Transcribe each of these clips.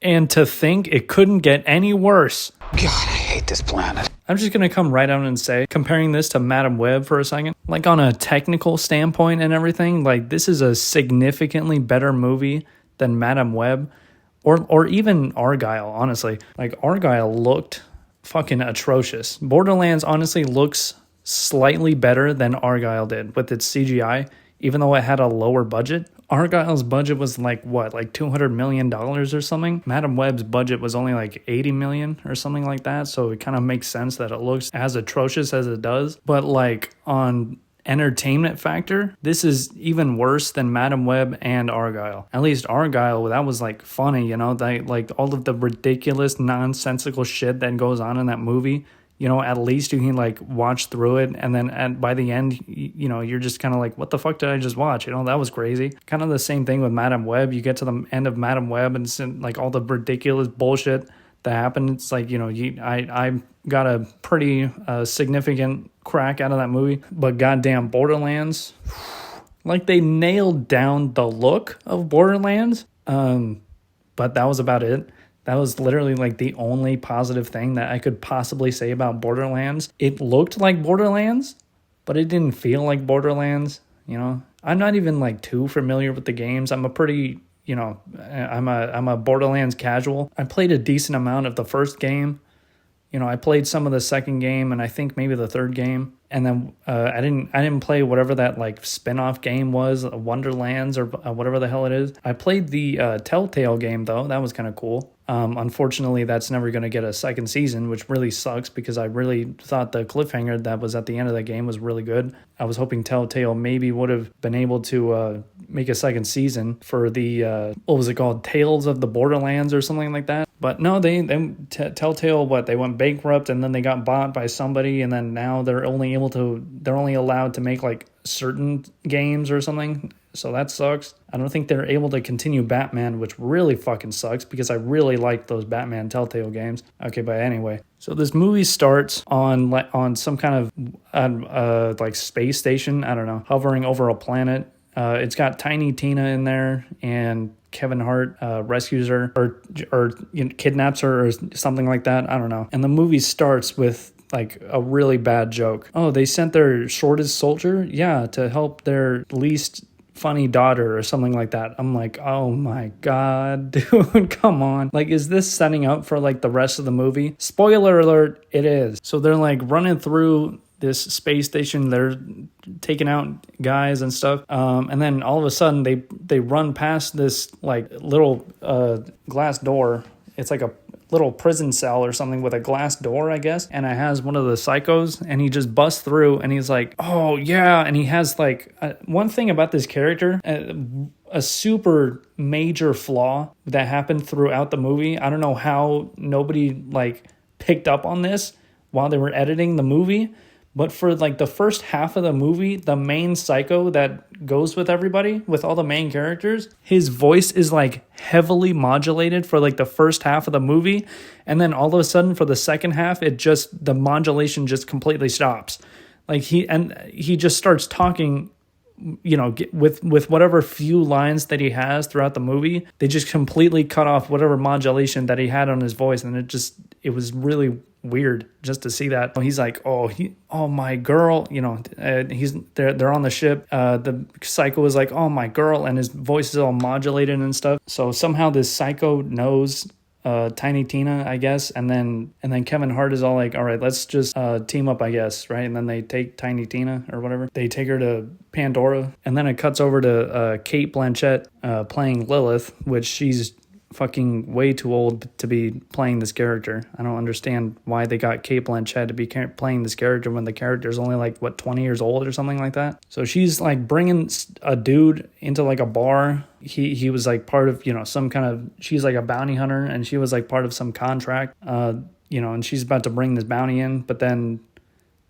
And to think it couldn't get any worse. God, I hate this planet. I'm just going to come right out and say, comparing this to Madam Web for a second, like on a technical standpoint and everything, like this is a significantly better movie than Madam Web or even Argyle, honestly. Like Argyle looked fucking atrocious. Borderlands honestly looks slightly better than Argyle did with its CGI, even though it had a lower budget. Argyle's budget was like $200 million or something. Madam Web's budget was only like 80 million or something like that. So it kind of makes sense that it looks as atrocious as it does. But like on entertainment factor, this is even worse than Madam Web and Argyle. At least Argyle, that was like funny, you know, like all of the ridiculous nonsensical shit that goes on in that movie. You know, at least you can like watch through it, and then by the end, you know, you're just kind of like, what the fuck did I just watch? You know, that was crazy. Kind of the same thing with Madam Web. You get to the end of Madam Web and it's like all the ridiculous bullshit that happened. It's like, you know, I got a pretty significant crack out of that movie. But goddamn, Borderlands, like they nailed down the look of Borderlands, but that was about it. That was literally like the only positive thing that I could possibly say about Borderlands. It looked like Borderlands, but it didn't feel like Borderlands, you know? I'm not even like too familiar with the games. I'm a pretty, you know, I'm a Borderlands casual. I played a decent amount of the first game. You know, I played some of the second game and I think maybe the third game. And then I didn't play whatever that like spin-off game was, Wonderlands or whatever the hell it is. I played the Telltale game though. That was kind of cool. Unfortunately, that's never going to get a second season, which really sucks because I really thought the cliffhanger that was at the end of the game was really good. I was hoping Telltale maybe would have been able to make a second season for the, what was it called? Tales of the Borderlands or something like that. But no, Telltale, they went bankrupt and then they got bought by somebody, and then now they're only allowed to make like certain games or something. So that sucks. I don't think they're able to continue Batman, which really fucking sucks because I really liked those Batman Telltale games. Okay, but anyway, so this movie starts on some kind of like space station, I don't know, hovering over a planet. It's got Tiny Tina in there, and Kevin Hart rescues her or you know, kidnaps her or something like that. I don't know. And the movie starts with like a really bad joke. Oh, they sent their shortest soldier? Yeah, to help their least funny daughter or something like that. I'm like, oh my god, dude, come on. Like, is this setting up for like the rest of the movie? Spoiler alert, it is. So they're like running through this space station, they're taking out guys and stuff, and then all of a sudden they run past this like little glass door. It's like a little prison cell or something with a glass door, I guess, and it has one of the psychos, and he just busts through and he's like, oh yeah, and he has like one thing about this character, a super major flaw that happened throughout the movie. I don't know how nobody like picked up on this while they were editing the movie. But for like the first half of the movie, the main psycho that goes with everybody, with all the main characters, his voice is like heavily modulated for like the first half of the movie. And then all of a sudden for the second half, the modulation just completely stops. Like he just starts talking, you know, with whatever few lines that he has throughout the movie. They just completely cut off whatever modulation that he had on his voice. And it was really weird just to see that. He's like, oh my girl, you know, they're on the ship. The psycho is like, oh my girl, and his voice is all modulated and stuff. So somehow this psycho knows Tiny Tina, I guess, and then Kevin Hart is all like, all right, let's just team up, I guess, right? And then they take Tiny Tina or whatever. They take her to Pandora, and then it cuts over to Cate Blanchett playing Lilith, which she's fucking way too old to be playing this character. I don't understand why they got Cate Blanchett to be playing this character when the character's only like 20 years old or something like that. So she's like bringing a dude into like a bar. He was like part of, you know, some kind of, she's like a bounty hunter, and she was like part of some contract, you know, and she's about to bring this bounty in, but then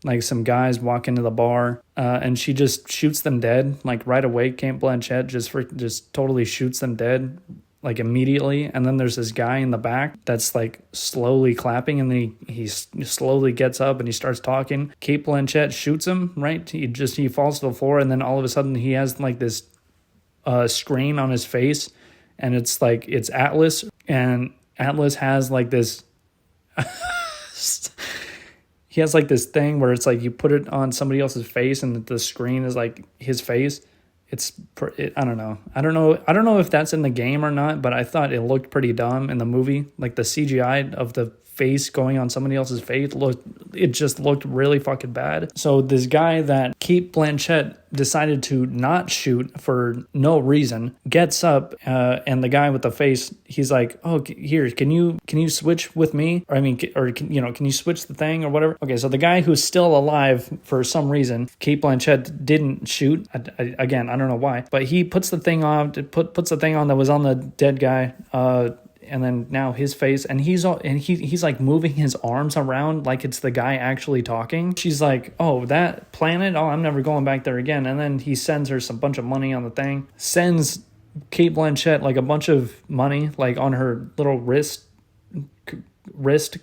like some guys walk into the bar, and she just shoots them dead like right away. Cate Blanchett just totally shoots them dead like immediately. And then there's this guy in the back that's like slowly clapping, and then he slowly gets up and he starts talking. Cate Blanchett shoots him, right? He falls to the floor, and then all of a sudden he has like this screen on his face, and it's like, it's Atlas, and Atlas has like this he has like this thing where it's like you put it on somebody else's face and the screen is like his face. I don't know. I don't know if that's in the game or not, but I thought it looked pretty dumb in the movie. Like the CGI of the face going on somebody else's face just looked really fucking bad. So this guy that Kate Blanchett decided to not shoot for no reason gets up, and the guy with the face, he's like, "Oh, here, can you switch with me? Or can you switch the thing or whatever?" Okay, so the guy who's still alive for some reason, Kate Blanchett didn't shoot. Again, I don't know why, but he puts the thing on, puts the thing on that was on the dead guy. And then now his face, and he's like moving his arms around like it's the guy actually talking. She's like, "Oh, that planet? Oh, I'm never going back there again." And then he sends her some bunch of money on the thing. Sends Kate Blanchett like a bunch of money, like on her little wrist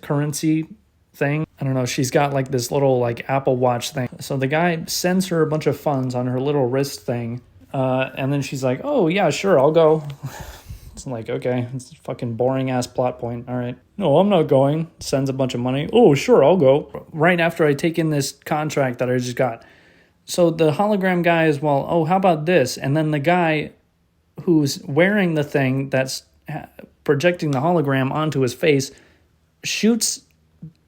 currency thing. I don't know. She's got like this little like Apple Watch thing. So the guy sends her a bunch of funds on her little wrist thing, and then she's like, "Oh yeah, sure, I'll go." It's like, okay, it's a fucking boring ass plot point. All right. "No, I'm not going." Sends a bunch of money. "Oh, sure, I'll go." Right after I take in this contract that I just got. So the hologram guy is, well, "Oh, how about this?" And then the guy who's wearing the thing that's projecting the hologram onto his face shoots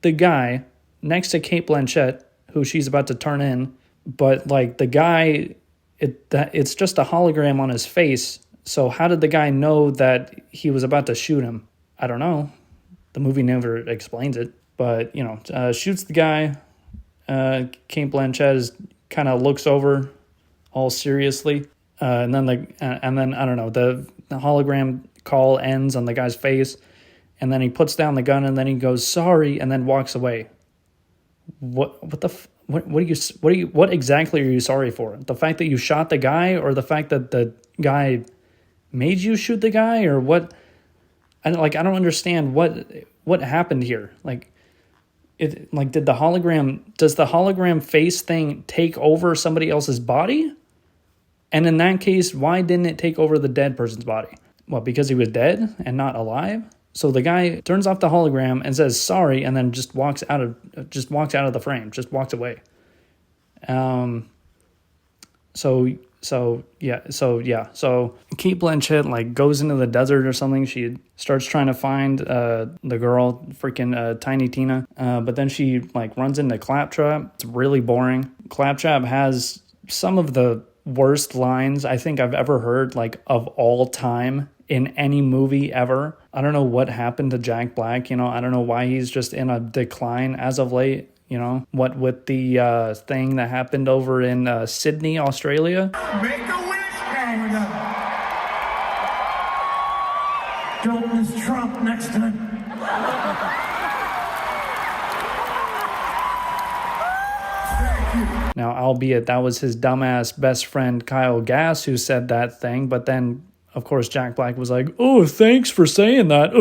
the guy next to Kate Blanchett, who she's about to turn in. But like the guy, it's just a hologram on his face. So how did the guy know that he was about to shoot him? I don't know. The movie never explains it. But, shoots the guy. Kate Blanchett kind of looks over all seriously. And then I don't know, the hologram call ends on the guy's face. And then he puts down the gun and then he goes, "Sorry," and then walks away. What exactly are you sorry for? The fact that you shot the guy, or the fact that the guy made you shoot the guy, or what? I don't understand what happened here. Does the hologram face thing take over somebody else's body? And in that case, why didn't it take over the dead person's body? Well, because he was dead and not alive? So the guy turns off the hologram and says sorry, and then just walks out of the frame, just walks away. So Kate Blanchett goes into the desert or something. She starts trying to find the girl, freaking Tiny Tina. But then she runs into Claptrap. It's really boring. Claptrap has some of the worst lines I think I've ever heard, of all time in any movie ever. I don't know what happened to Jack Black. I don't know why he's just in a decline as of late. What with the thing that happened over in Sydney, Australia. Make a wish, Canada. Don't miss Trump next time. Now, albeit that was his dumbass best friend Kyle Gass who said that thing, but then, of course, Jack Black was like, "Oh, thanks for saying that."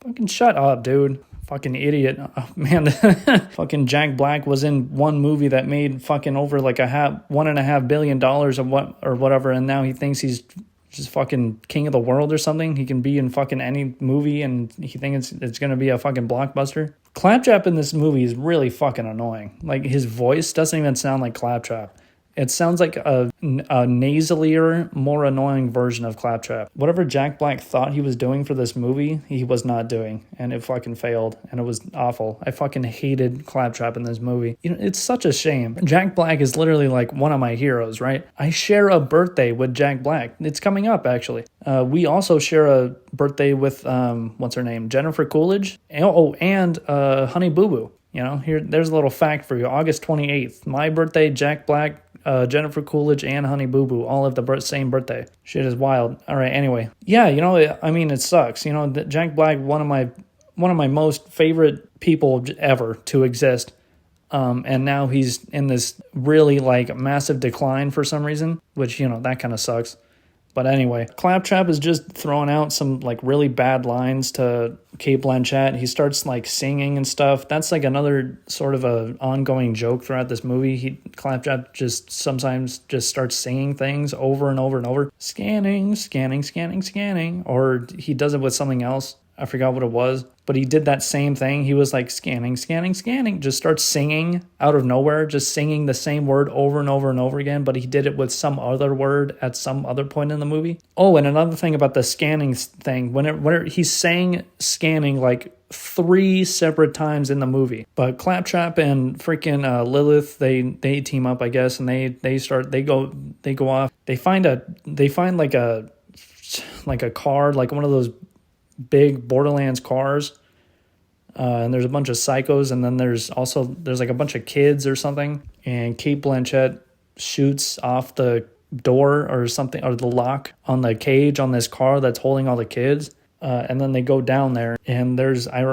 Fucking shut up, dude. Fucking idiot. Oh, man, fucking Jack Black was in one movie that made fucking over $1.5 billion or whatever, and now he thinks he's just fucking king of the world or something. He can be in fucking any movie, and he thinks it's gonna be a fucking blockbuster. Claptrap in this movie is really fucking annoying. His voice doesn't even sound like Claptrap. It sounds like a nasalier, more annoying version of Claptrap. Whatever Jack Black thought he was doing for this movie, he was not doing. And it fucking failed. And it was awful. I fucking hated Claptrap in this movie. It's such a shame. Jack Black is literally one of my heroes, right? I share a birthday with Jack Black. It's coming up, actually. We also share a birthday with, what's her name? Jennifer Coolidge. And Honey Boo Boo. There's a little fact for you. August 28th. My birthday, Jack Black, Jennifer Coolidge, and Honey Boo Boo all have the same birthday. Shit is wild. All right, anyway. Yeah, it sucks. Jack Black, one of my most favorite people ever to exist. And now he's in this really massive decline for some reason, which, that kind of sucks. But anyway, Claptrap is just throwing out some really bad lines to Kate Blanchett. He starts singing and stuff. That's another sort of a ongoing joke throughout this movie. Claptrap just sometimes just starts singing things over and over and over. Scanning. Or he does it with something else. I forgot what it was, but he did that same thing. He was like scanning, scanning, scanning, just starts singing out of nowhere, just singing the same word over and over and over again, but he did it with some other word at some other point in the movie. Oh, and another thing about the scanning thing, when he's saying scanning like 3 separate times in the movie, but Claptrap and freaking Lilith, they team up, I guess, and they go off. They find like a car, like one of those big Borderlands cars, and there's a bunch of psychos, and then there's like a bunch of kids or something, and Kate Blanchett shoots off the door or something, or the lock on the cage on this car that's holding all the kids, and then they go down there, and I don't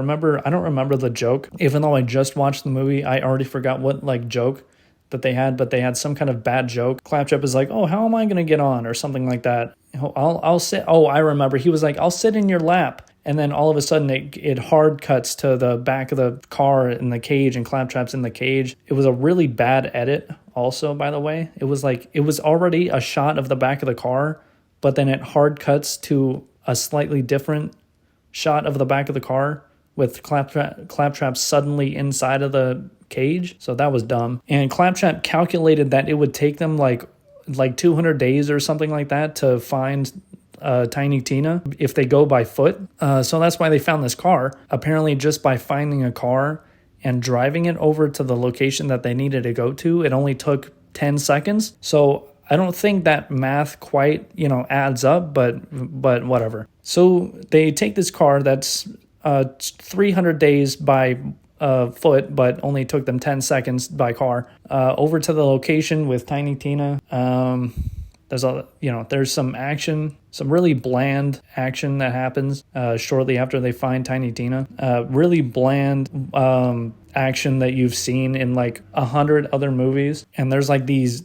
remember the joke, even though I just watched the movie. I already forgot what like joke that they had, but they had some kind of bad joke. Claptrap is like, oh, how am I going to get on, or something like that. I'll sit. Oh, I remember. He was like, I'll sit in your lap. And then all of a sudden it hard cuts to the back of the car in the cage, and Claptrap's in the cage. It was a really bad edit also, by the way. It was already a shot of the back of the car, but then it hard cuts to a slightly different shot of the back of the car with Claptrap suddenly inside of the cage. So that was dumb. And Claptrap calculated that it would take them like 200 days or something like that to find Tiny Tina if they go by foot. So that's why they found this car. Apparently just by finding a car and driving it over to the location that they needed to go to, it only took 10 seconds. So I don't think that math quite, adds up, but whatever. So they take this car that's 300 days by foot, but only took them 10 seconds by car, over to the location with Tiny Tina. There's some action, some really bland action that happens shortly after they find Tiny Tina. Really bland action that you've seen in like 100 other movies. And there's like these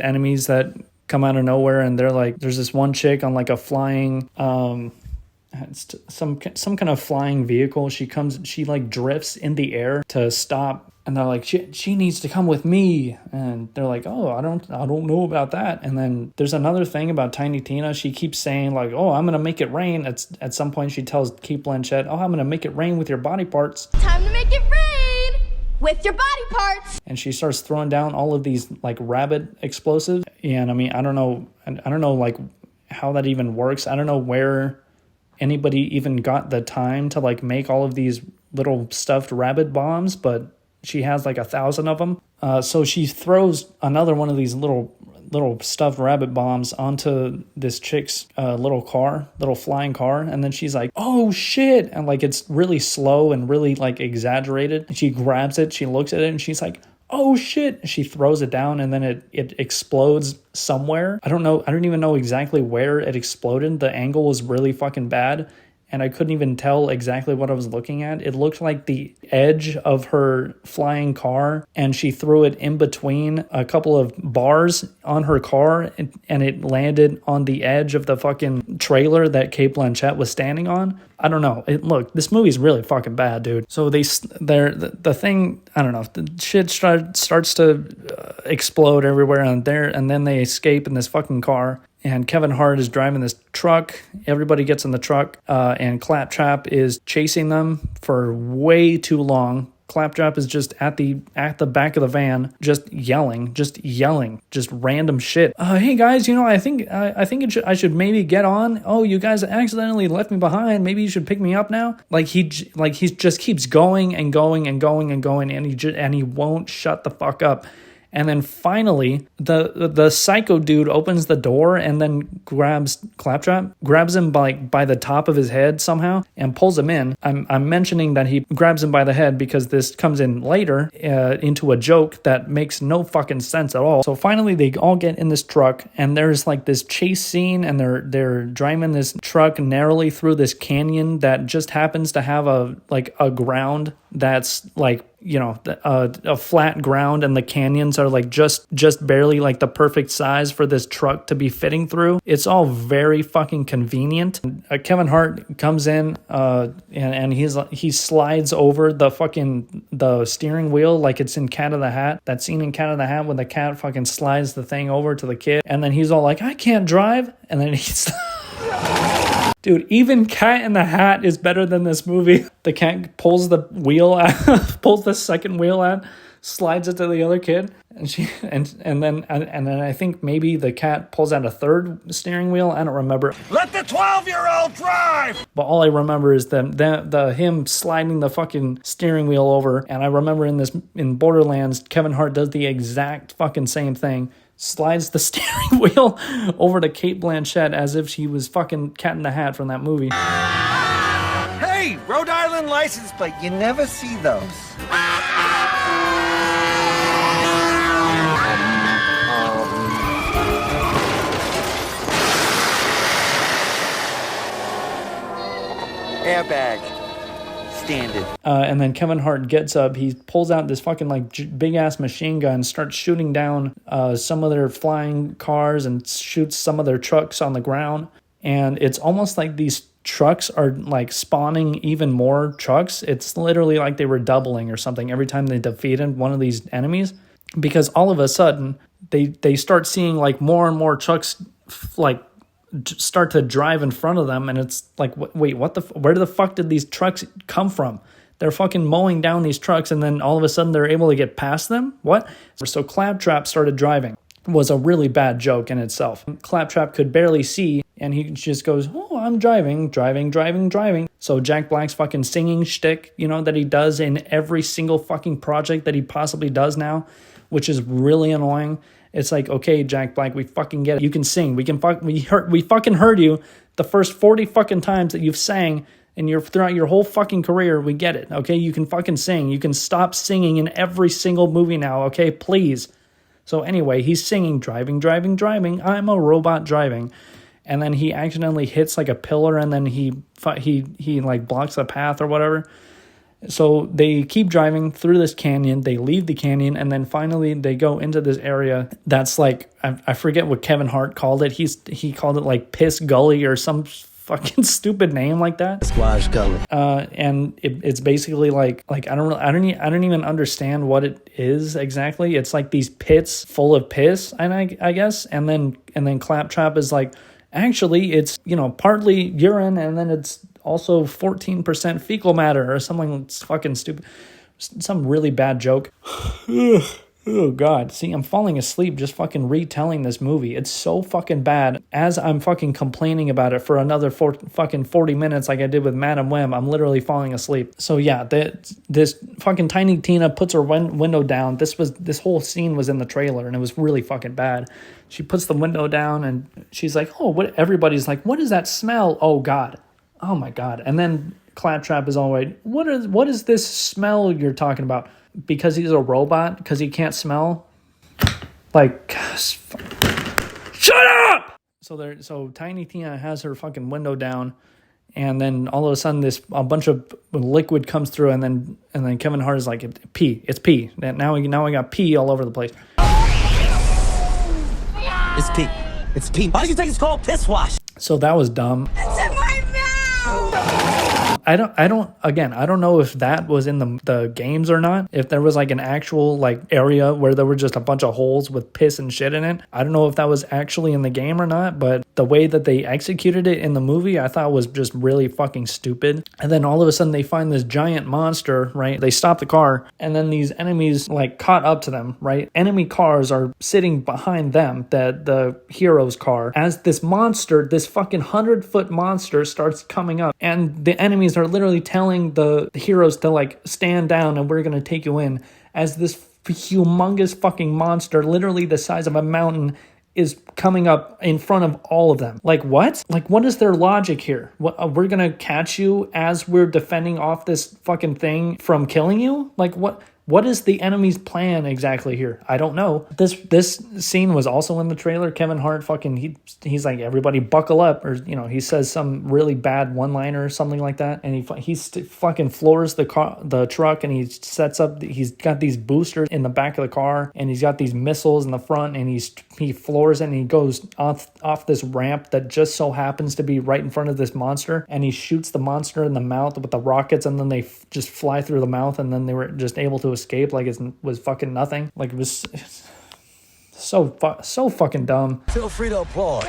enemies that come out of nowhere, and they're like, there's this one chick on like a flying some kind of flying vehicle. She like drifts in the air to stop, and they're like, she needs to come with me, and they're like, oh, I don't know about that. And then there's another thing about Tiny Tina. She keeps saying like, oh, I'm gonna make it rain. At some point she tells Kate Blanchett, oh, I'm gonna make it rain with your body parts. Time to make it rain with your body parts. And she starts throwing down all of these like rabbit explosives. And I mean, I don't know like how that even works. I don't know where anybody even got the time to like make all of these little stuffed rabbit bombs, but she has like 1,000 of them. So she throws another one of these little stuffed rabbit bombs onto this chick's little flying car, and then she's like, oh shit, and like it's really slow and really like exaggerated. And she grabs it, she looks at it, and she's like, oh shit. She throws it down, and then it explodes somewhere. I don't even know exactly where it exploded. The angle was really fucking bad, and I couldn't even tell exactly what I was looking at. It looked like the edge of her flying car, and she threw it in between a couple of bars on her car, and it landed on the edge of the fucking trailer that Kate Blanchett was standing on. I don't know. Look, this movie's really fucking bad, dude. So the thing, I don't know, the shit starts to explode everywhere, and then they escape in this fucking car. And Kevin Hart is driving this truck. Everybody gets in the truck, and Claptrap is chasing them for way too long. Claptrap is just at the back of the van, just yelling, just random shit. Hey guys, I think I should maybe get on. Oh, you guys accidentally left me behind. Maybe you should pick me up now. He just keeps going and going and going and going, and he won't shut the fuck up. And then finally, the psycho dude opens the door and then grabs Claptrap, grabs him by the top of his head somehow, and pulls him in. I'm mentioning that he grabs him by the head because this comes in later into a joke that makes no fucking sense at all. So finally, they all get in this truck, and there's like this chase scene, and they're driving this truck narrowly through this canyon that just happens to have a ground that's like, a flat ground, and the canyons are like just barely like the perfect size for this truck to be fitting through. It's all very fucking convenient. Kevin Hart comes in and he slides over the steering wheel like it's in Cat of the Hat. That scene in Cat of the Hat when the cat fucking slides the thing over to the kid, and then he's all like, I can't drive, and then he's Dude, even Cat in the Hat is better than this movie. The cat pulls the wheel out, pulls the second wheel out, slides it to the other kid, and then I think maybe the cat pulls out a third steering wheel. I don't remember. Let the 12-year-old drive! But all I remember is the him sliding the fucking steering wheel over. And I remember in Borderlands, Kevin Hart does the exact fucking same thing. Slides the steering wheel over to Cate Blanchett as if she was fucking Cat in the Hat from that movie. Hey, Rhode Island license plate. You never see those. Airbag. Standard. And then Kevin Hart gets up. He pulls out this fucking like big ass machine gun, starts shooting down some of their flying cars and shoots some of their trucks on the ground. And it's almost like these trucks are like spawning even more trucks. It's literally like they were doubling or something every time they defeated one of these enemies. Because all of a sudden they start seeing like more and more trucks like start to drive in front of them, and it's like, wait, where the fuck did these trucks come from? They're fucking mowing down these trucks, and then all of a sudden they're able to get past them? What? So Claptrap started driving. It was a really bad joke in itself. Claptrap could barely see, and he just goes, oh, I'm driving. So Jack Black's fucking singing shtick, that he does in every single fucking project that he possibly does now, which is really annoying. It's like, okay, Jack Black, we fucking get it. You can sing. We fucking heard you the first 40 fucking times that you've sang throughout your whole fucking career. We get it. Okay, you can fucking sing. You can stop singing in every single movie now. Okay, please. So anyway, he's singing, driving. I'm a robot driving, and then he accidentally hits like a pillar, and then he like blocks the path or whatever. So they keep driving through this canyon. They leave the canyon, and then finally they go into this area that's like, I forget what Kevin Hart called it. He called it like Piss Gully or some fucking stupid name like that. Squash Gully. And it's basically like I don't even understand what it is exactly. It's like these pits full of piss, and I guess, and then Claptrap is like, actually it's partly urine, and then it's also 14% fecal matter or something. It's fucking stupid. Some really bad joke. Oh, God. See, I'm falling asleep just fucking retelling this movie. It's so fucking bad. As I'm fucking complaining about it for another fucking 40 minutes like I did with Madam Web, I'm literally falling asleep. So, yeah, this fucking Tiny Tina puts her window down. This whole scene was in the trailer, and it was really fucking bad. She puts the window down, and she's like, everybody's like, what is that smell? Oh, God. Oh, my God. And then Claptrap is all right. What is this smell you're talking about? Because he's a robot? Because he can't smell? Like, gosh, shut up! So Tiny Tina has her fucking window down, and then all of a sudden a bunch of liquid comes through, and then Kevin Hart is like, it's pee. Now I got pee all over the place. It's pee. It's pee. Why do you think it's called piss wash? So that was dumb. It's in my mouth! I don't know if that was in the games or not. If there was like an actual like area where there were just a bunch of holes with piss and shit in it. I don't know if that was actually in the game or not, but the way that they executed it in the movie, I thought was just really fucking stupid. And then all of a sudden they find this giant monster, right? They stop the car, and then these enemies like caught up to them, right? Enemy cars are sitting behind them, the hero's car, as this monster, this fucking 100-foot monster starts coming up, and the enemies are literally telling the heroes to like stand down and we're gonna take you in, as this humongous fucking monster, literally the size of a mountain, is coming up in front of all of them. Like, what? Like, what is their logic here? We're gonna catch you as we're defending off this fucking thing from killing you? Like, what is the enemy's plan exactly here? I don't know. This scene was also in the trailer. Kevin Hart fucking, he's like, everybody buckle up, or, he says some really bad one-liner or something like that, and he fucking floors the truck, and he sets up, he's got these boosters in the back of the car, and he's got these missiles in the front, and he floors it, and he goes off this ramp that just so happens to be right in front of this monster, and he shoots the monster in the mouth with the rockets, and then they just fly through the mouth, and then they were just able to escape like it was fucking nothing. Like, it was so fucking dumb. Feel free to applaud.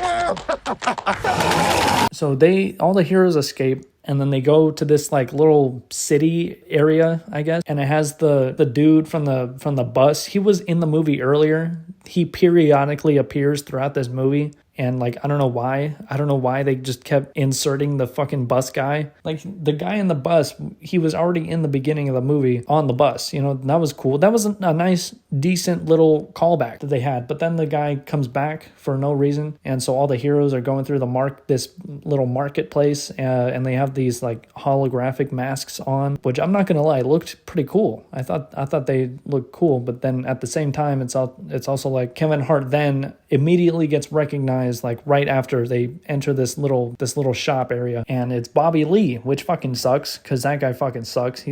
So all the heroes escape, and then they go to this like little city area, I guess, and it has the dude from the bus. He was in the movie earlier. He periodically appears throughout this movie. And like, I don't know why they just kept inserting the fucking bus guy. Like the guy in the bus, he was already in the beginning of the movie on the bus, you know, that was cool. That was a nice, decent little callback that they had. But then the guy comes back for no reason. And so all the heroes are going through this little marketplace, and they have these like holographic masks on, which I'm not going to lie, looked pretty cool. I thought they looked cool. But then at the same time, it's also like Kevin Hart then immediately gets recognized like right after they enter this little shop area, and it's Bobby Lee, which fucking sucks because that guy fucking sucks.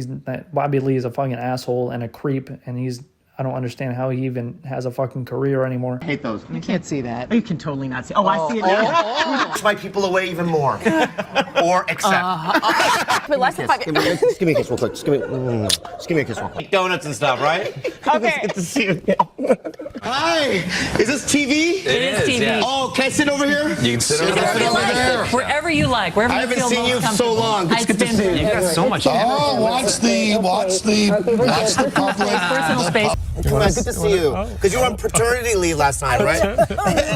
Bobby Lee is a fucking asshole and a creep, and I don't understand how he even has a fucking career anymore. I hate those. You can't see that. You can totally not see. Oh, I see it now. Push my people away even more. Or accept. For less than 5 minutes. Just give me a kiss real quick. Just give me a kiss real quick. Donuts and stuff, right? Okay. Good to see you. Hi. Is this TV? It is TV. Yeah. Oh, can I sit over here? You can sit over there. Wherever you like, wherever I you haven't feel seen most you comfortable. so long. It's good to see you. You got so much energy. Oh, watch the public. Personal space. Come on, good to see you. Because you were on paternity leave last night, right?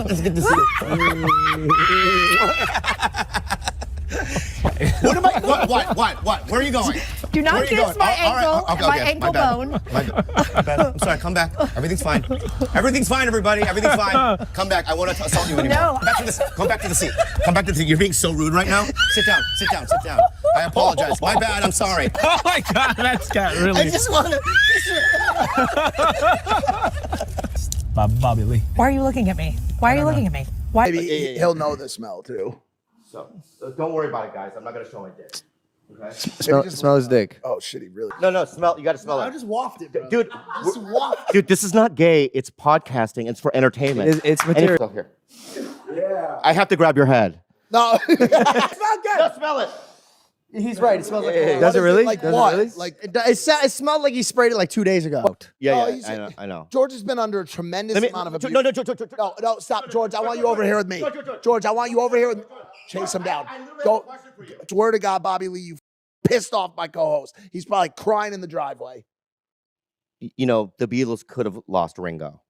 It's good to see you. What? Where are you going? Do not kiss my ankle, my ankle bone. My bad. I'm sorry, come back. Everything's fine. Everything's fine, everybody. Everything's fine. Come back. I want to assault you anymore. No. Come back to the seat. Come back to the seat. You're being so rude right now. Sit down. I apologize. My bad. I'm sorry. Oh my God, that's got really... I just want to... Bobby Lee. Why are you looking at me? Why are you looking at me? Why? Maybe he'll know the smell too. So don't worry about it, guys. I'm not going to show my dick. Okay? Smell his dick. Oh shit, he really. No, smell. You got to smell it. I just waffed it, bro. Dude, Just waft. Dude, this is not gay. It's podcasting. It's for entertainment. It's And material. it's here. Yeah. I have to grab your head. No. It's not good. No, smell it. He's right. It smells like. Does it really? Like Does what? It really? Like it smelled like he sprayed it like 2 days ago. Yeah, Oh, I know. George has been under a tremendous amount of abuse. No, No, stop, George. I want you over here with me. George, I want you over here with me. Chase him down. Go. Swear to God, Bobby Lee, you pissed off my co-host. He's probably crying in the driveway. You know, the Beatles could have lost Ringo.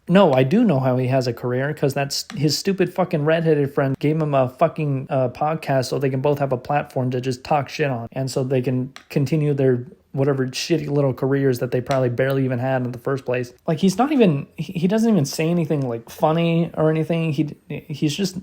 No, I do know how he has a career because that's his stupid fucking redheaded friend gave him a fucking podcast so they can both have a platform to just talk shit on, and so they can continue their whatever shitty little careers that they probably barely even had in the first place. Like he doesn't even say anything like funny or anything. He's just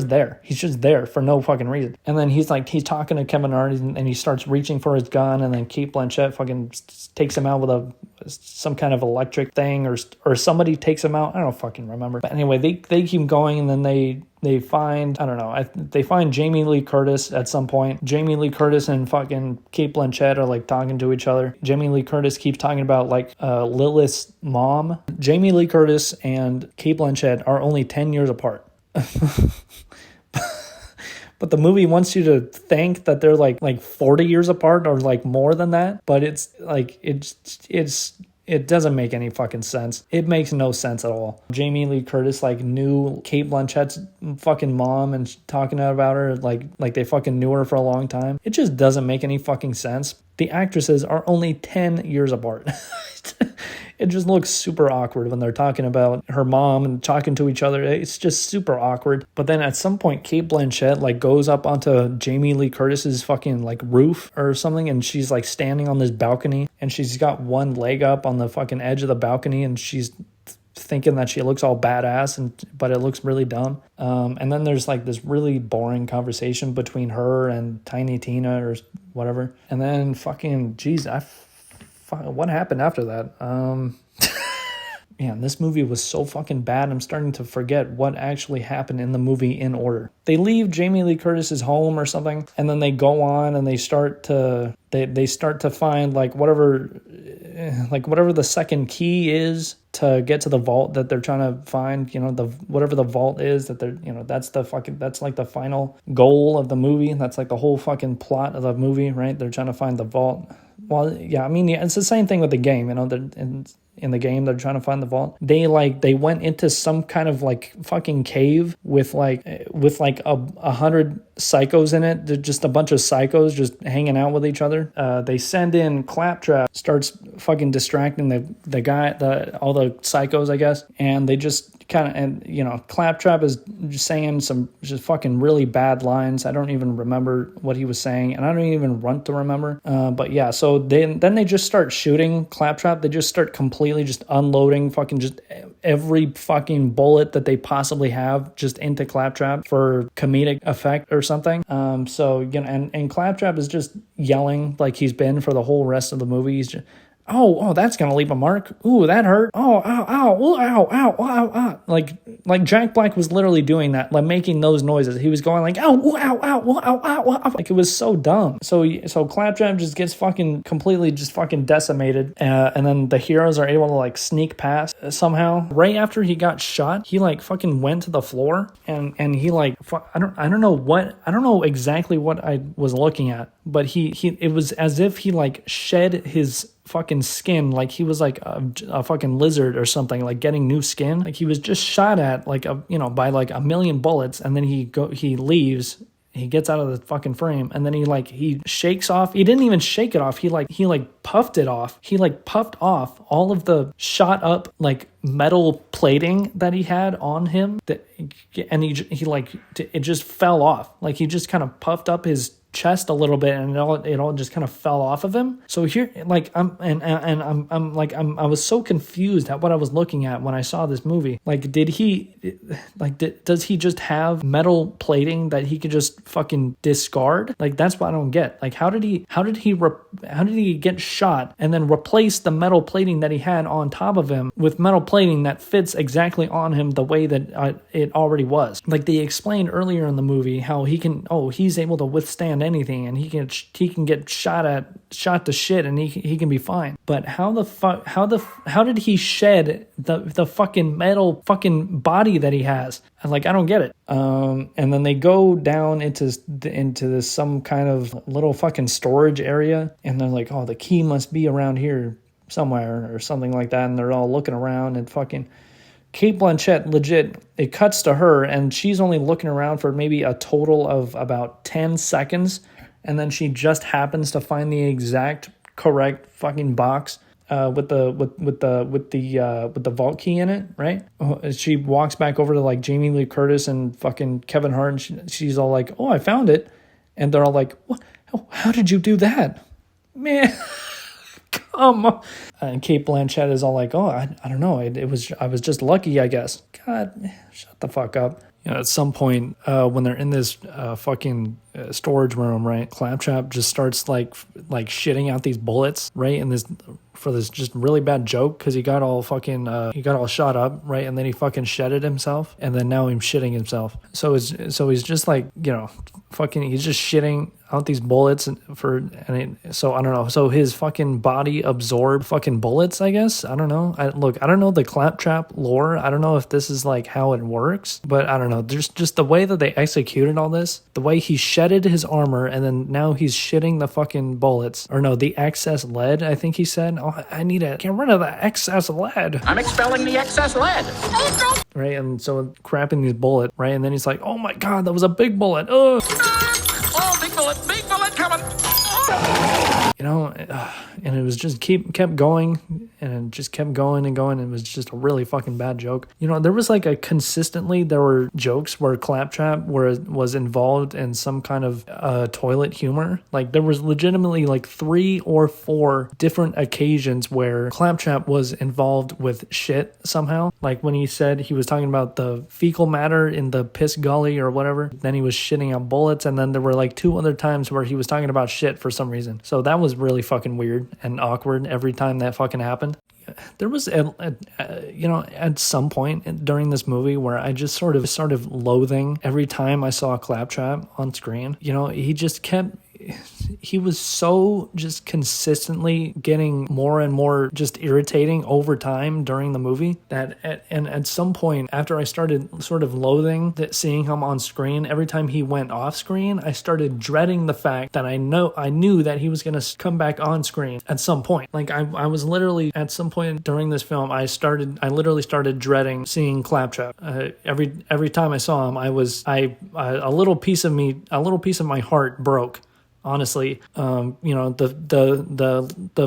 there. He's just there for no fucking reason. And then he's talking to Kevin Hart and he starts reaching for his gun, and then Kate Blanchett fucking takes him out with some kind of electric thing, or somebody takes him out. I don't fucking remember. But anyway, they keep going, and then they find, I don't know, they find Jamie Lee Curtis at some point. Jamie Lee Curtis and fucking Kate Blanchett are like talking to each other. Jamie Lee Curtis keeps talking about like Lilith's mom. Jamie Lee Curtis and Kate Blanchett are only 10 years apart. But the movie wants you to think that they're like 40 years apart or like more than that. But it's like, it doesn't make any fucking sense. It makes no sense at all. Jamie Lee Curtis like knew Kate Blanchett's fucking mom and talking about her like they fucking knew her for a long time. It just doesn't make any fucking sense. The actresses are only 10 years apart. It just looks super awkward when they're talking about her mom and talking to each other. It's just super awkward. But then at some point, Kate Blanchett like goes up onto Jamie Lee Curtis's fucking like roof or something, and she's like standing on this balcony, and she's got one leg up on the fucking edge of the balcony, and she's thinking that she looks all badass, but it looks really dumb. And then there's like this really boring conversation between her and Tiny Tina or whatever. And then fucking, geez, what happened after that? Man, this movie was so fucking bad. I'm starting to forget what actually happened in the movie in order. They leave Jamie Lee Curtis's home or something, and then they go on and they start to find like whatever the second key is to get to the vault that they're trying to find. You know, whatever the vault is that they're, you know, that's like the final goal of the movie. That's like the whole fucking plot of the movie, right? They're trying to find the vault. Well, yeah, I mean, yeah, it's the same thing with the game. You know, in the game they're trying to find the vault. They went into some kind of like fucking cave with like 100 psychos in it. They're just a bunch of psychos just hanging out with each other. They send in Claptrap, starts fucking distracting the guy, all the psychos, I guess, and they just kind of, and you know, Claptrap is just saying some just fucking really bad lines. I don't even remember what he was saying, and I don't even want to remember. But yeah, so then they just start shooting Claptrap. They just start completely just unloading fucking just every fucking bullet that they possibly have just into Claptrap for comedic effect or something. So you know, and Claptrap is just yelling like he's been for the whole rest of the movie. He's just, oh, that's gonna leave a mark. Ooh, that hurt. Oh, ow, ooh, ow, ow, ow, ow. Like Jack Black was literally doing that, like making those noises. He was going like, ow, ooh, ow, ow, ooh, ow, ow, ow. Like it was so dumb. So Claptrap just gets fucking completely just fucking decimated, and then the heroes are able to like sneak past somehow. Right after he got shot, he like fucking went to the floor and he like I don't know exactly what I was looking at, but it was as if he like shed his fucking skin, like he was like a fucking lizard or something, like getting new skin. Like he was just shot at like by like a million bullets, and then he leaves. He gets out of the fucking frame, and then he shakes off. He didn't even shake it off. He puffed it off. He like puffed off all of the shot up like metal plating that he had on him. And it just fell off. Like he just kind of puffed up his chest a little bit, and it all just kind of fell off of him. So here, like I was so confused at what I was looking at when I saw this movie. Like, does he just have metal plating that he could just fucking discard? Like, that's what I don't get. Like, how did he get shot and then replace the metal plating that he had on top of him with metal plating that fits exactly on him the way that it already was? Like they explained earlier in the movie how he's able to withstand anything, and he can get shot to shit, and he can be fine. But how did he shed the fucking metal fucking body that he has? Like, I don't get it. And then they go down into this some kind of little fucking storage area, and they're like, oh, the key must be around here somewhere or something like that, and they're all looking around, and fucking Cate Blanchett, legit, it cuts to her, and she's only looking around for maybe a total of about 10 seconds, and then she just happens to find the exact correct fucking box with the vault key in it, right? She walks back over to like Jamie Lee Curtis and fucking Kevin Hart, and she's all like, "Oh, I found it," and they're all like, "What? How did you do that, man?" Come on. And Cate Blanchett is all like, "Oh, I don't know. I was just lucky, I guess." God, shut the fuck up. You know, at some point, when they're in this fucking storage room, right? Claptrap just starts like shitting out these bullets, right? For this just really bad joke, because he got all shot up, right? And then he fucking shedded himself, and then now he's shitting himself. So he's just like, you know, fucking, he's just shitting out these bullets so I don't know. So his fucking body absorbed fucking bullets, I guess. I don't know. I don't know the Claptrap lore. I don't know if this is like how it works, but I don't know. There's just the way that they executed all this, the way he shedded his armor, and then now he's shitting the fucking bullets, or no, the excess lead, I think he said. Oh, I need to get rid of the excess lead. I'm expelling the excess lead. Right, and so crapping these bullets, right, and then he's like, "Oh my god, that was a big bullet." Ugh. Oh, big bullet coming. You know, and it was just kept going, and it just kept going and going. It was just a really fucking bad joke. You know, there was like there were jokes where Claptrap was involved in some kind of toilet humor. Like there was legitimately like 3 or 4 different occasions where Claptrap was involved with shit somehow. Like when he said he was talking about the fecal matter in the piss gully or whatever, then he was shitting out bullets, and then there were like 2 other times where he was talking about shit for some reason. So that was really fucking weird and awkward every time that fucking happened. There was at some point during this movie where I just sort of loathing every time I saw Claptrap on screen. You know, he just kept he was so just consistently getting more and more just irritating over time during the movie that at some point after I started sort of loathing that seeing him on screen, every time he went off screen, I started dreading the fact that I knew that he was going to come back on screen at some point. Like I was literally at some point during this film, I literally started dreading seeing Claptrap. Every time I saw him, a little piece of my heart broke. Honestly, the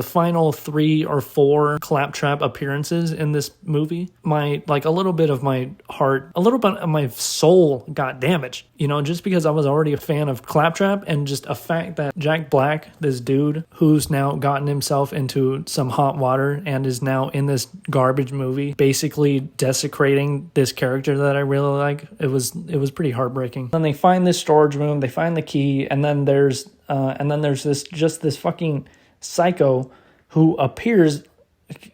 final 3 or 4 Claptrap appearances in this movie, a little bit of my heart, a little bit of my soul got damaged, just because I was already a fan of Claptrap, and just a fact that Jack Black, this dude who's now gotten himself into some hot water and is now in this garbage movie, basically desecrating this character that I really like. It was pretty heartbreaking. Then they find this storage room, they find the key, and then there's this fucking psycho who appears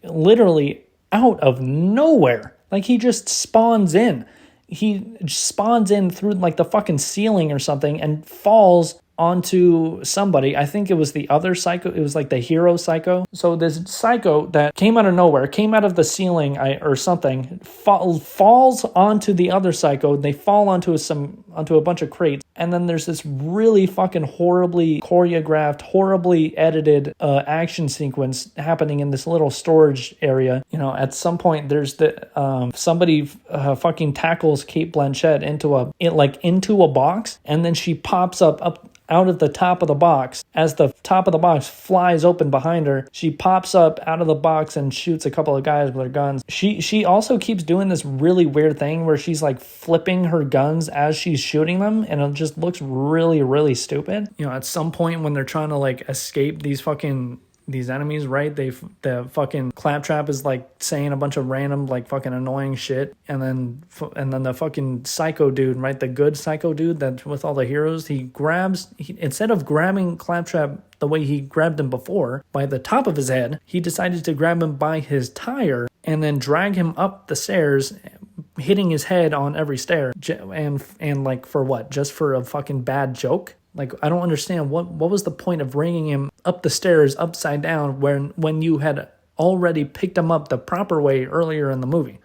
literally out of nowhere. Like he just spawns in. He spawns in through like the fucking ceiling or something and falls onto somebody. I think it was the other psycho. It was like the hero psycho. So this psycho that came out of nowhere, came out of the ceiling or something, falls onto the other psycho. They fall onto a bunch of crates. And then there's this really fucking horribly choreographed, horribly edited action sequence happening in this little storage area. At some point there's somebody fucking tackles Cate Blanchett into a box, and then she pops up out of the top of the box. As the top of the box flies open behind her, she pops up out of the box and shoots a couple of guys with her guns. She also keeps doing this really weird thing where she's like flipping her guns as she's shooting them, and it just looks really, really stupid. At some point when they're trying to like escape these enemies, right? The fucking Claptrap is like saying a bunch of random like fucking annoying shit, and then the fucking psycho dude, right? The good psycho dude that's with all the heroes, instead of grabbing Claptrap the way he grabbed him before by the top of his head, he decided to grab him by his tire and then drag him up the stairs, hitting his head on every stair, and like for what? Just for a fucking bad joke? Like, I don't understand what was the point of bringing him up the stairs upside down when you had already picked him up the proper way earlier in the movie.